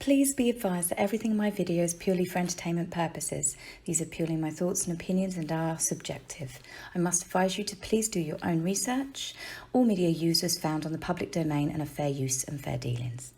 Please be advised that everything in my video is purely for entertainment purposes. These are purely my thoughts and opinions and are subjective. I must advise you to please do your own research. All media users found on the public domain and are fair use and fair dealings.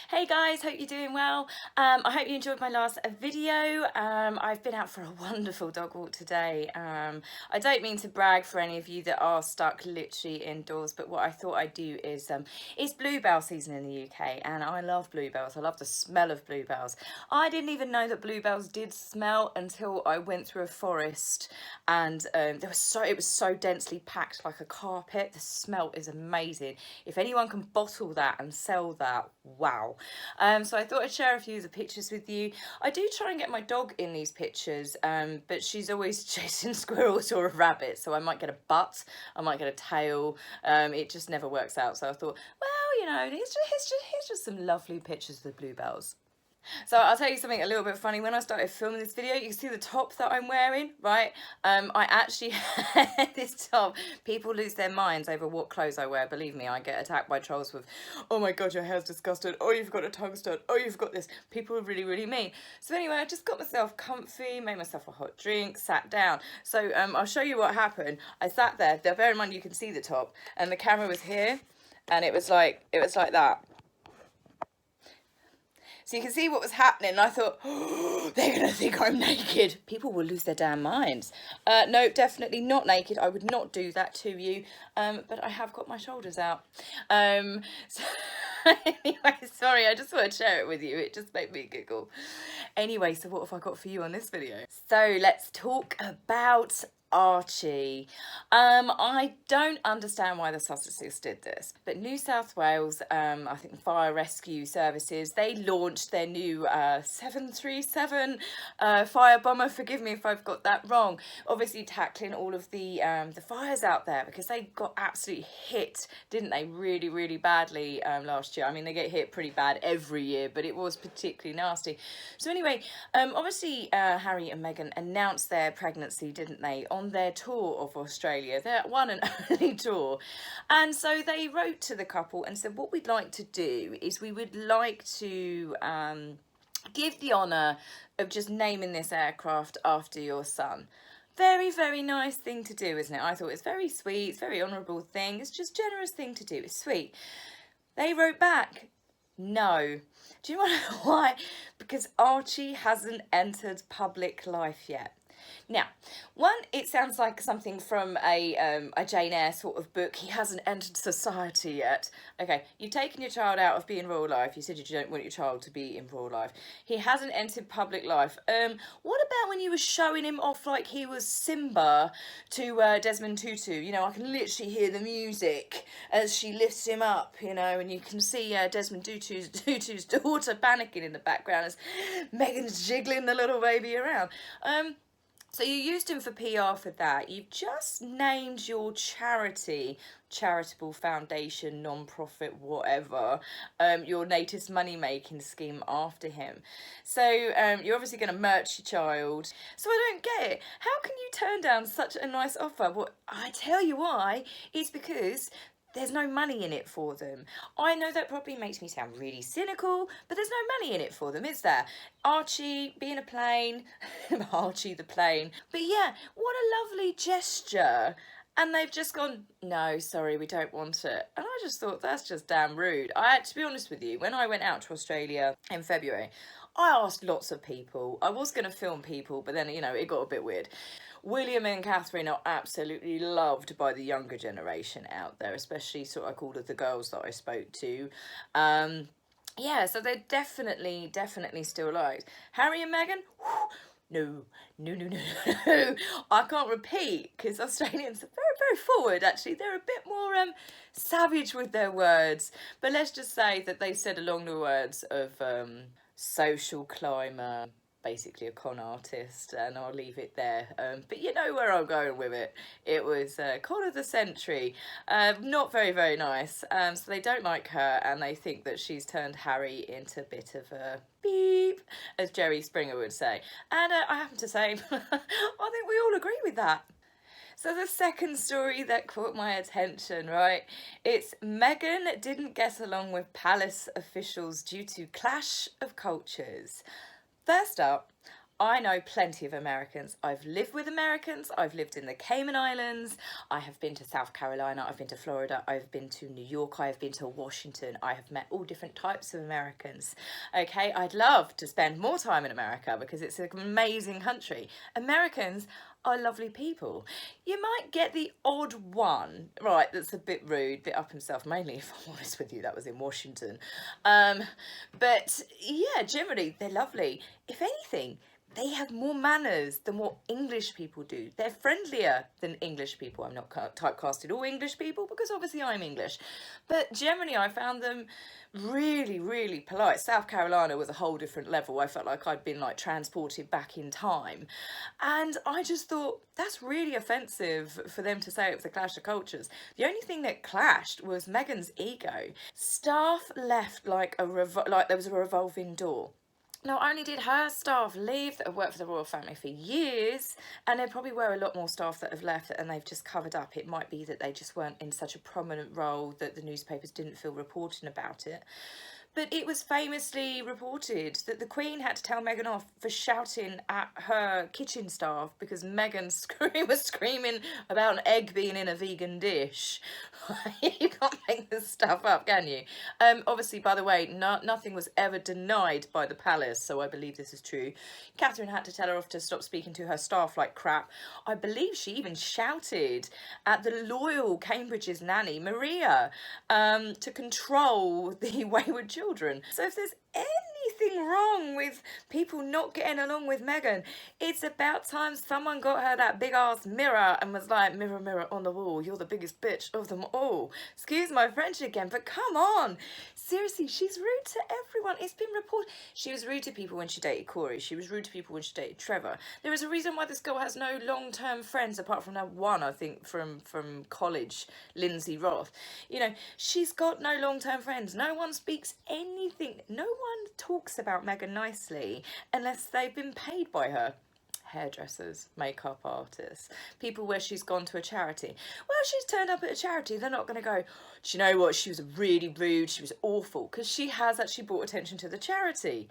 Hey guys, hope you're doing well. I hope you enjoyed my last video. I've been out for a wonderful dog walk today. I don't mean to brag for any of you that are stuck literally indoors, but what I thought I'd do is it's bluebell season in the UK, and I love bluebells. I love the smell of bluebells. I didn't even know that bluebells did smell until I went through a forest, and it was so densely packed like a carpet. The smell is amazing. If anyone can bottle that and sell that, wow. So I thought I'd share a few of the pictures with you. I do try and get my dog in these pictures, but she's always chasing squirrels or a rabbit, so I might get a butt, I might get a tail. It just never works out. So I thought, well, you know, here's just some lovely pictures of the bluebells. So I'll tell you something a little bit funny. When I started filming this video, you can see the top that I'm wearing, right? I actually had this top. People lose their minds over what clothes I wear. Believe me, I get attacked by trolls with, oh my God, your hair's disgusting. Oh, you've got a tongue stud. Oh, you've got this. People are really, really mean. So anyway, I just got myself comfy, made myself a hot drink, sat down. So I'll show you what happened. I sat there. Now, bear in mind, you can see the top, and the camera was here, and it was like that. So you can see what was happening, and I thought, oh, they're going to think I'm naked. People will lose their damn minds. No, definitely not naked. I would not do that to you, but I have got my shoulders out. So anyway, sorry, I just want to share it with you. It just made me giggle. Anyway, so what have I got for you on this video? So let's talk about Archie. I don't understand why the Sussexes did this, but New South Wales, I think the Fire Rescue Services, they launched their new 737 fire bomber. Forgive me if I've got that wrong. Obviously tackling all of the fires out there, because they got absolutely hit, didn't they, really, really badly last year. I mean, they get hit pretty bad every year, but it was particularly nasty. So anyway, obviously Harry and Meghan announced their pregnancy, didn't they, on their tour of Australia, their one and only tour. And so they wrote to the couple and said, what we'd like to do is we would like to give the honour of just naming this aircraft after your son. Very, very nice thing to do, isn't it? I thought it's very sweet, it's a very honourable thing, it's just a generous thing to do, it's sweet. They wrote back, no. Do you know why? Because Archie hasn't entered public life yet. Now, one, it sounds like something from a Jane Eyre sort of book. He hasn't entered society yet. Okay, you've taken your child out of being real life. You said you don't want your child to be in real life. He hasn't entered public life. What about when you were showing him off like he was Simba to Desmond Tutu? You know, I can literally hear the music as she lifts him up, you know, and you can see Desmond Tutu's daughter panicking in the background as Meghan's jiggling the little baby around. So you used him for PR for that. You've just named your charity, charitable foundation, non-profit, whatever, your latest money-making scheme after him. So you're obviously going to merch your child. So I don't get it. How can you turn down such a nice offer? Well, I tell you why. It's because there's no money in it for them. I know that probably makes me sound really cynical, but there's no money in it for them, is there? Archie being a plane, Archie the plane. But yeah, what a lovely gesture. And they've just gone, no, sorry, we don't want it. And I just thought, that's just damn rude. To be honest with you, when I went out to Australia in February, I asked lots of people. I was going to film people, but then, you know, it got a bit weird. William and Catherine are absolutely loved by the younger generation out there, especially sort of, I called it the girls that I spoke to. Yeah, so they're definitely still liked. Harry and Meghan, whew, no. I can't repeat, because Australians are very, very forward, actually. They're a bit more savage with their words. But let's just say that they said along the words of social climber, basically a con artist, and I'll leave it there. But you know where I'm going with it. It was con of the century. Not very, very nice. So they don't like her, and they think that she's turned Harry into a bit of a beep, as Jerry Springer would say. And I happen to say, I think we all agree with that. So the second story that caught my attention, right? It's Meghan didn't get along with palace officials due to clash of cultures. First up, I know plenty of Americans. I've lived with Americans. I've lived in the Cayman Islands. I have been to South Carolina. I've been to Florida. I've been to New York. I have been to Washington. I have met all different types of Americans. Okay, I'd love to spend more time in America because it's an amazing country. Americans are lovely people. You might get the odd one, right, that's a bit rude, a bit up himself, mainly, if I'm honest with you, that was in Washington. But yeah, generally, they're lovely. If anything, they have more manners than what English people do. They're friendlier than English people. I'm not typecasted all English people because obviously I'm English. But generally I found them really, really polite. South Carolina was a whole different level. I felt like I'd been like transported back in time. And I just thought that's really offensive for them to say it was a clash of cultures. The only thing that clashed was Meghan's ego. Staff left like there was a revolving door. Not only did her staff leave that have worked for the royal family for years, and there probably were a lot more staff that have left and they've just covered up. It might be that they just weren't in such a prominent role that the newspapers didn't feel reporting about it. But it was famously reported that the Queen had to tell Meghan off for shouting at her kitchen staff because Meghan was screaming about an egg being in a vegan dish. You can't make this stuff up, can you? Obviously, by the way, nothing was ever denied by the palace, so I believe this is true. Catherine had to tell her off to stop speaking to her staff like crap. I believe she even shouted at the loyal Cambridge's nanny, Maria, to control the wayward children. So if there's anything wrong with people not getting along with Meghan, it's about time someone got her that big ass mirror and was like, mirror, mirror on the wall, you're the biggest bitch of them all. Excuse my French again, but come on. Seriously, she's rude to everyone. It's been reported. She was rude to people when she dated Corey. She was rude to people when she dated Trevor. There is a reason why this girl has no long-term friends apart from that one, I think, from college, Lindsay Roth. You know, she's got no long-term friends. No one speaks anything. No one talks about Meghan nicely unless they've been paid by her. Hairdressers, makeup artists, people where she's gone to a charity. Well, she's turned up at a charity. They're not going to go, do you know what? She was really rude. She was awful, because she has actually brought attention to the charity.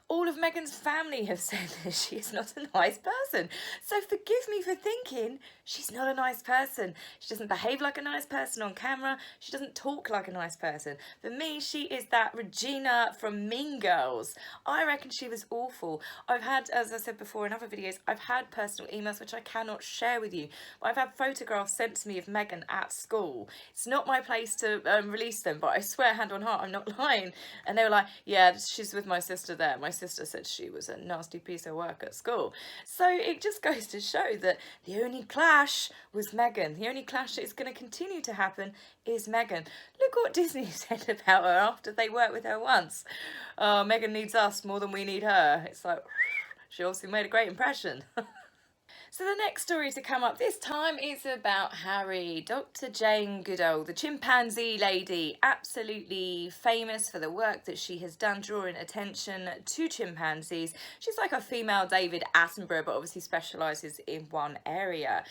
All of Meghan's family have said that she is not a nice person. So forgive me for thinking she's not a nice person. She doesn't behave like a nice person on camera. She doesn't talk like a nice person. For me, she is that Regina from Mean Girls. I reckon she was awful. I've had, as I said before in other videos, I've had personal emails which I cannot share with you. But I've had photographs sent to me of Meghan at school. It's not my place to release them, but I swear, hand on heart, I'm not lying. And they were like, yeah, she's with my sister there. My sister said she was a nasty piece of work at school. So it just goes to show that the only clash was Meghan. The only clash that's going to continue to happen is Meghan. Look what Disney said about her after they worked with her once. Oh, Meghan needs us more than we need her. It's like, she obviously made a great impression. So the next story to come up this time is about Harry. Dr. Jane Goodall, the chimpanzee lady, absolutely famous for the work that she has done drawing attention to chimpanzees. She's like a female David Attenborough, but obviously specialises in one area.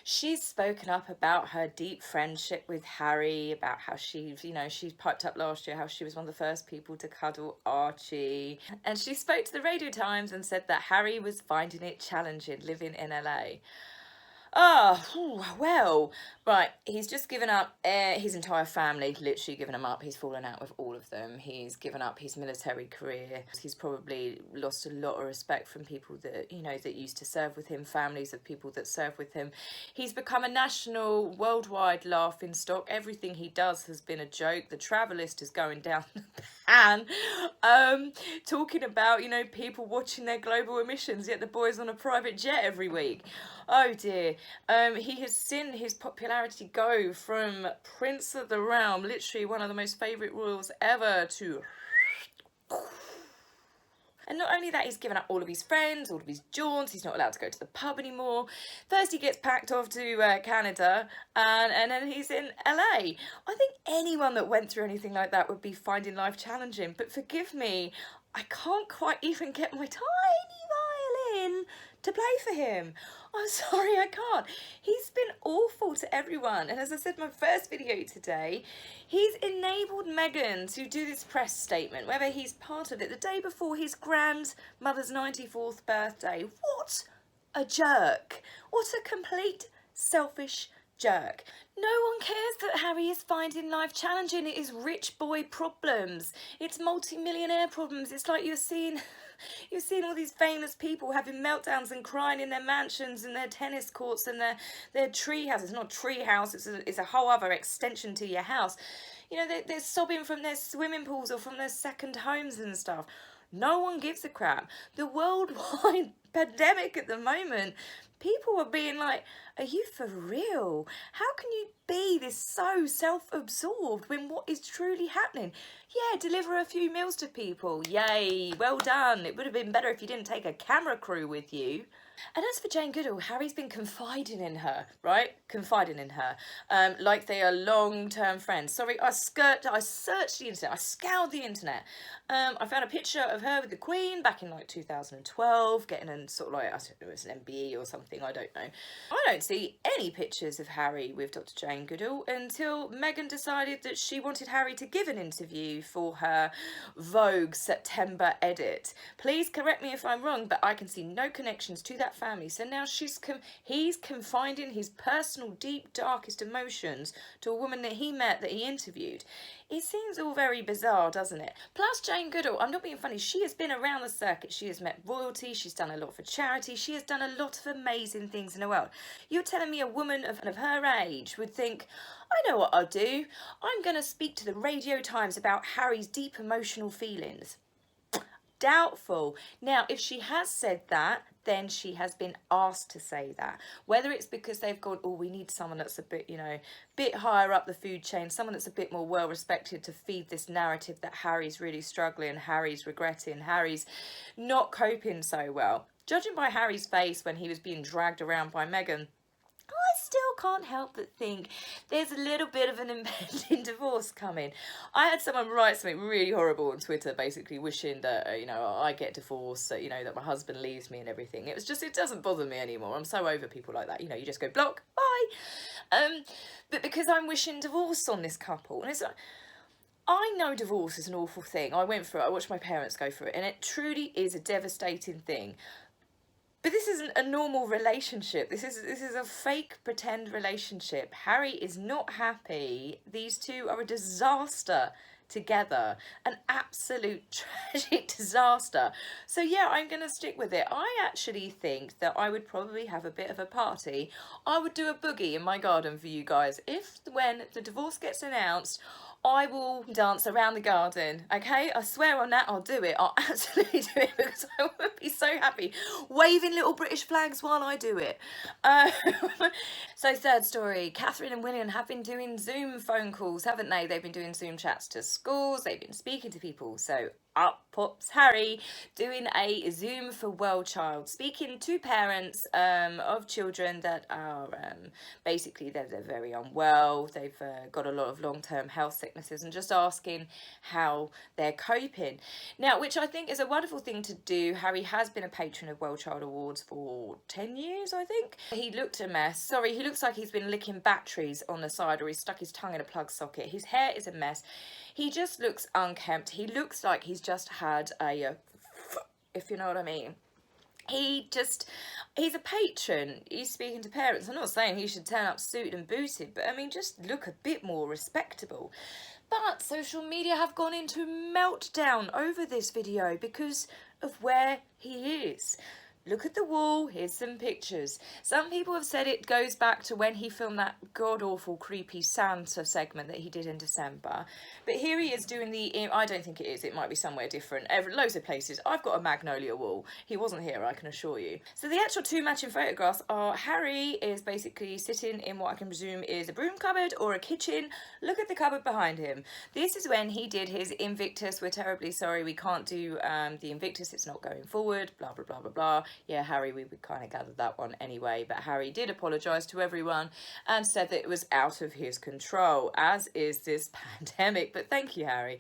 She's spoken up about her deep friendship with Harry, about how she's piped up last year, how she was one of the first people to cuddle Archie. And she spoke to the Radio Times and said that Harry was finding it challenging living in LA. Oh, well, right, he's just given up his entire family, literally given him up. He's fallen out with all of them. He's given up his military career. He's probably lost a lot of respect from people that, that used to serve with him, families of people that serve with him. He's become a national, worldwide laughing stock. Everything he does has been a joke. The travel list is going down the pan. Talking about, people watching their global emissions, yet the boy's on a private jet every week. Oh dear. He has seen his popularity go from Prince of the Realm, literally one of the most favourite royals ever, to... And not only that, he's given up all of his friends, all of his jaunts. He's not allowed to go to the pub anymore. First he gets packed off to Canada, and then he's in LA. I think anyone that went through anything like that would be finding life challenging. But forgive me, I can't quite even get my tiny in to play for him. I'm sorry, I can't. He's been awful to everyone. And as I said in my first video today, he's enabled Meghan to do this press statement, whether he's part of it, the day before his grandmother's 94th birthday. What a jerk. What a complete selfish jerk. No one cares that Harry is finding life challenging. It is rich boy problems. It's multi-millionaire problems. It's like you're seeing all these famous people having meltdowns and crying in their mansions and their tennis courts and their tree houses. It's not a tree house, it's a whole other extension to your house. You know, they're sobbing from their swimming pools or from their second homes and stuff. No one gives a crap. The worldwide pandemic at the moment, people are being like, are you for real? How can you be this so self-absorbed when what is truly happening? Yeah, deliver a few meals to people. Yay, well done. It would have been better if you didn't take a camera crew with you. And as for Jane Goodall, Harry's been confiding in her, right? Confiding in her, like they are long-term friends. Sorry, I searched the internet, I scoured the internet. I found a picture of her with the Queen back in like 2012, getting a sort of like, I don't know, it was an MBE or something, I don't know. I don't see any pictures of Harry with Dr. Jane Goodall until Meghan decided that she wanted Harry to give an interview for her Vogue September edit. Please correct me if I'm wrong, but I can see no connections to that family. So now he's confiding his personal, deep, darkest emotions to a woman that he met, that he interviewed. It seems all very bizarre, doesn't it? Plus, Jane Goodall, I'm not being funny, she has been around the circuit. She has met royalty, she's done a lot for charity, she has done a lot of amazing things in the world. You're telling me a woman of her age would think, I know what I'll do. I'm going to speak to the Radio Times about Harry's deep emotional feelings. Doubtful. Now, if she has said that, then she has been asked to say that. Whether it's because they've gone, oh, we need someone that's a bit, bit higher up the food chain, someone that's a bit more well respected to feed this narrative that Harry's really struggling, Harry's regretting, Harry's not coping so well. Judging by Harry's face when he was being dragged around by Meghan, I still can't help but think there's a little bit of an impending divorce coming. I had someone write something really horrible on Twitter, basically wishing that, I get divorced, that, that my husband leaves me and everything. It doesn't bother me anymore. I'm so over people like that. You just go block, bye. But because I'm wishing divorce on this couple, and it's like, I know divorce is an awful thing. I went through it. I watched my parents go through it, and it truly is a devastating thing. But this isn't a normal relationship. This is a fake pretend relationship. Harry is not happy. These two are a disaster together. An absolute tragic disaster. So yeah, I'm going to stick with it. I actually think that I would probably have a bit of a party. I would do a boogie in my garden for you guys. When the divorce gets announced, I will dance around the garden, okay? I swear on that, I'll do it. I'll absolutely do it because I would be so happy waving little British flags while I do it. So third story, Catherine and William have been doing Zoom phone calls, haven't they? They've been doing Zoom chats to schools, they've been speaking to people. So up pops Harry doing a Zoom for Well Child, speaking to parents of children that are basically they're very unwell, they've got a lot of long-term health sicknesses, and just asking how they're coping. Now, which I think is a wonderful thing to do. Harry has been a patron of Well Child Awards for 10 years, I think. He looked a mess. Sorry, he looks like he's been licking batteries on the side, or he's stuck his tongue in a plug socket. His hair is a mess. He just looks unkempt. He looks like he's just had a, if you know what I mean. He's a patron. He's speaking to parents. I'm not saying he should turn up suited and booted, but I mean, just look a bit more respectable. But social media have gone into meltdown over this video because of where he is. Look at the wall, here's some pictures. Some people have said it goes back to when he filmed that god-awful creepy Santa segment that he did in December. But here he is doing I don't think it is, it might be somewhere different. Loads of places. I've got a magnolia wall. He wasn't here, I can assure you. So the actual two matching photographs are Harry is basically sitting in what I can presume is a broom cupboard or a kitchen. Look at the cupboard behind him. This is when he did his Invictus. We're terribly sorry, we can't do the Invictus, it's not going forward, blah, blah, blah, blah, blah. Yeah, Harry, we would kind of gathered that one anyway, but Harry did apologise to everyone and said that it was out of his control, as is this pandemic. But thank you, Harry.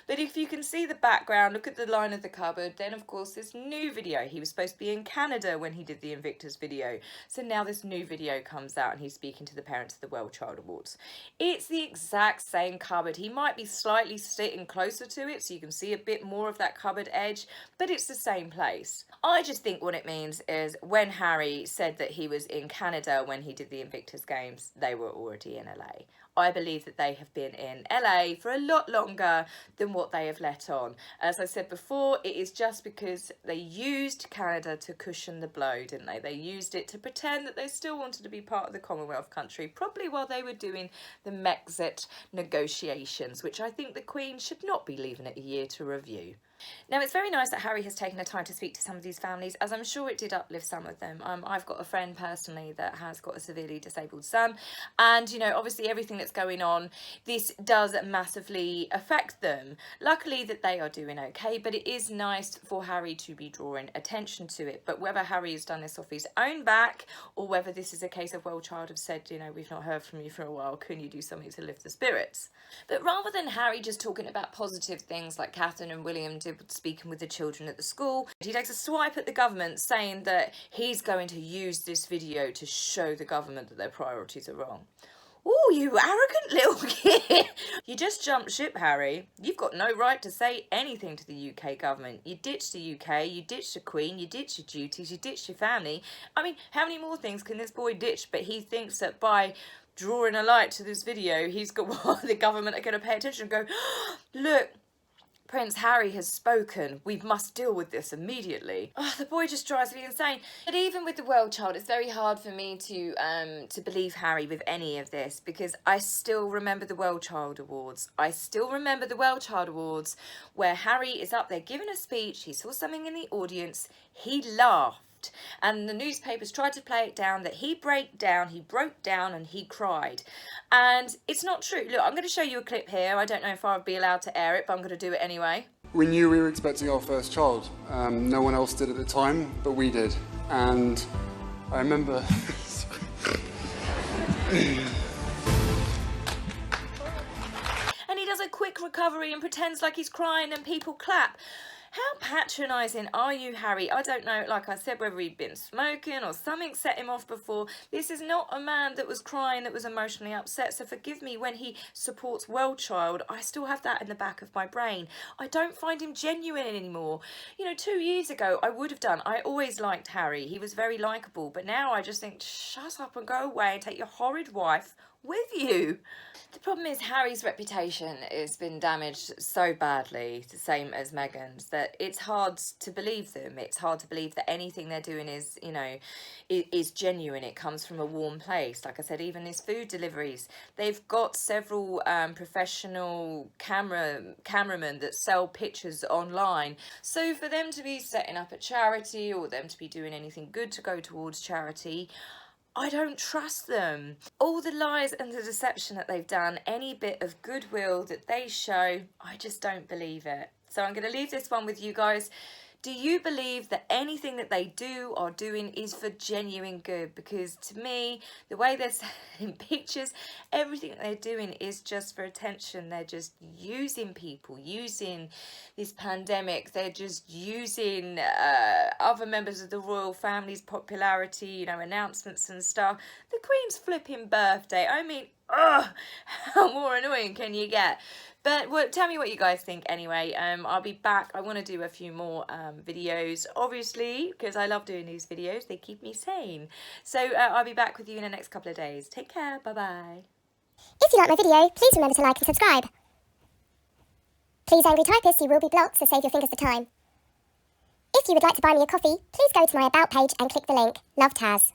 But if you can see the background, look at the line of the cupboard, then of course this new video. He was supposed to be in Canada when he did the Invictus video. So now this new video comes out and he's speaking to the parents of the Well Child Awards. It's the exact same cupboard. He might be slightly sitting closer to it so you can see a bit more of that cupboard edge, but it's the same place. I just think what it means is when Harry said that he was in Canada when he did the Invictus Games, they were already in LA. I believe that they have been in LA for a lot longer than what they have let on. As I said before, it is just because they used Canada to cushion the blow, didn't they? They used it to pretend that they still wanted to be part of the Commonwealth country, probably while they were doing the Brexit negotiations, which I think the Queen should not be leaving it a year to review. Now, it's very nice that Harry has taken the time to speak to some of these families, as I'm sure it did uplift some of them. I've got a friend personally that has got a severely disabled son, and, you know, obviously everything that's going on, this does massively affect them. Luckily that they are doing okay, but it is nice for Harry to be drawing attention to it. But whether Harry has done this off his own back, or whether this is a case of Well Child have said, you know, we've not heard from you for a while, can you do something to lift the spirits? But rather than Harry just talking about positive things like Catherine and William did speaking with the children at the school, he takes a swipe at the government saying that he's going to use this video to show the government that their priorities are wrong. Oh, you arrogant little kid. You just jumped ship, Harry. You've got no right to say anything to the UK government. You ditched the UK, you ditched the Queen, you ditched your duties, you ditched your family. I mean, how many more things can this boy ditch? But he thinks that by drawing a light to this video, he's got what the government are going to pay attention and go, look, Prince Harry has spoken. We must deal with this immediately. Oh, the boy just drives me insane. But even with the Well Child, it's very hard for me to believe Harry with any of this, because I still remember the Well Child Awards. I still remember the Well Child Awards where Harry is up there giving a speech. He saw something in the audience. He laughed. And the newspapers tried to play it down that he broke down and he cried. And it's not true. Look, I'm going to show you a clip here. I don't know if I'll be allowed to air it, but I'm going to do it anyway. We knew we were expecting our first child. No one else did at the time, but we did. And I remember... And he does a quick recovery and pretends like he's crying and people clap. How patronising are you, Harry? I don't know, like I said, whether he'd been smoking or something set him off before. This is not a man that was crying, that was emotionally upset. So forgive me when he supports Well Child. I still have that in the back of my brain. I don't find him genuine anymore. You know, 2 years ago, I would have done. I always liked Harry. He was very likeable. But now I just think, shut up and go away and take your horrid wife with you. The problem is Harry's reputation has been damaged so badly, the same as Meghan's, that it's hard to believe them. It's hard to believe that anything they're doing is, you know, is genuine. It comes from a warm place. Like I said, even his food deliveries, they've got several professional cameramen that sell pictures online. So for them to be setting up a charity or them to be doing anything good to go towards charity, I don't trust them. All the lies and the deception that they've done, any bit of goodwill that they show, I just don't believe it. So I'm going to leave this one with you guys. Do you believe that anything that they do or doing is for genuine good? Because to me, the way they're sending pictures, everything that they're doing is just for attention. They're just using people, using this pandemic. They're just using other members of the royal family's popularity, you know, announcements and stuff. The Queen's flipping birthday. I mean, ugh, how more annoying can you get? But well, tell me what you guys think anyway. I'll be back. I want to do a few more videos, obviously, because I love doing these videos. They keep me sane. So I'll be back with you in the next couple of days. Take care. Bye-bye. If you like my video, please remember to like and subscribe. Please, angry typists, you will be blocked, so save your fingers the time. If you would like to buy me a coffee, please go to my About page and click the link. Love, Taz.